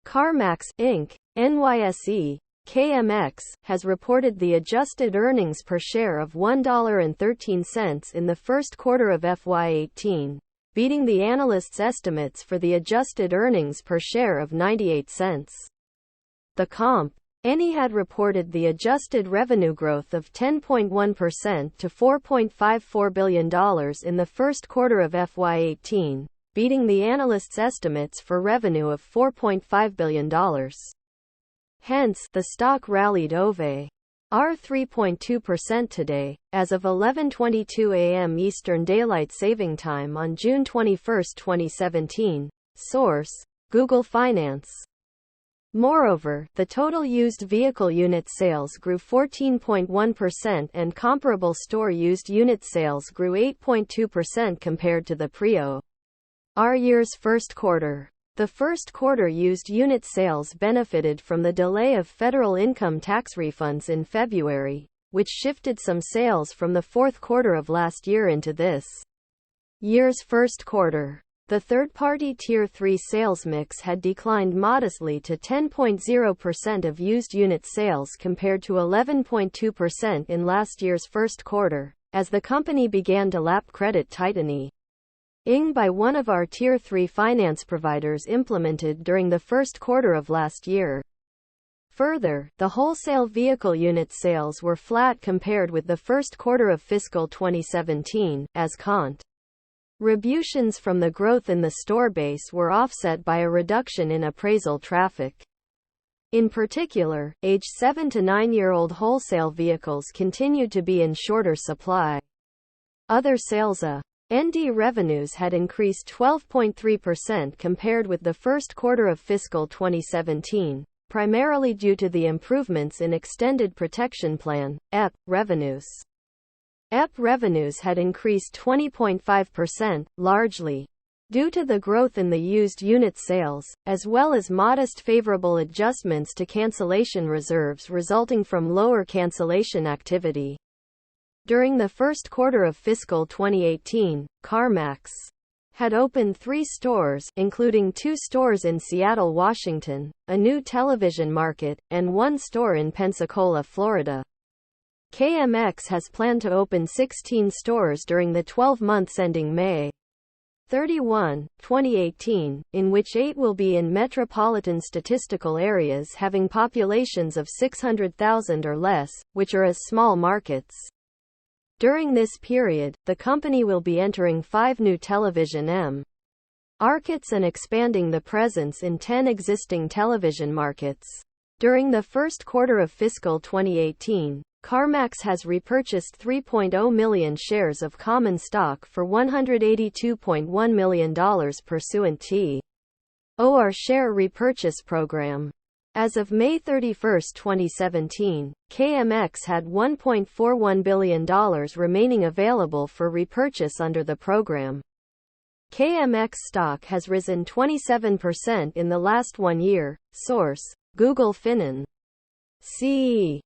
CarMax, Inc., NYSE, KMX, has reported the adjusted earnings per share of $1.13 in the first quarter of FY18, beating the analysts' estimates for the adjusted earnings per share of 98 cents. The comp, NY had reported the adjusted revenue growth of 10.1% to $4.54 billion in the first quarter of FY18, beating the analysts' estimates for revenue of $4.5 billion. Hence, the stock rallied over 3.2% today, as of 11:22 a.m. Eastern Daylight Saving Time on June 21, 2017. Source: Google Finance. Moreover, the total used vehicle unit sales grew 14.1% and comparable store used unit sales grew 8.2% compared to the prior year's first quarter. The first quarter used unit sales benefited from the delay of federal income tax refunds in February, which shifted some sales from the fourth quarter of last year into this year's first quarter. The third-party Tier 3 sales mix had declined modestly to 10.0% of used unit sales compared to 11.2% in last year's first quarter, as the company began to lap credit tightening by one of our Tier 3 finance providers implemented during the first quarter of last year. Further, the wholesale vehicle unit sales were flat compared with the first quarter of fiscal 2017, as contributions from the growth in the store base were offset by a reduction in appraisal traffic. In particular, age 7 to 9-year-old wholesale vehicles continued to be in shorter supply. Other sales ND revenues had increased 12.3% compared with the first quarter of fiscal 2017, primarily due to the improvements in Extended Protection Plan (EP) revenues. EP revenues had increased 20.5%, largely due to the growth in the used unit sales, as well as modest favorable adjustments to cancellation reserves resulting from lower cancellation activity. During the first quarter of fiscal 2018, CarMax had opened 3 stores, including 2 stores in Seattle, Washington, a new television market, and 1 store in Pensacola, Florida. KMX has planned to open 16 stores during the 12 months ending May 31, 2018, in which 8 will be in metropolitan statistical areas having populations of 600,000 or less, which are as small markets. During this period, the company will be entering 5 new television markets and expanding the presence in 10 existing television markets. During the first quarter of fiscal 2018, CarMax has repurchased 3.0 million shares of common stock for $182.1 million pursuant to our share repurchase program. As of May 31, 2017, KMX had $1.41 billion remaining available for repurchase under the program. KMX stock has risen 27% in the last 1 year. Source: Google Finance. CE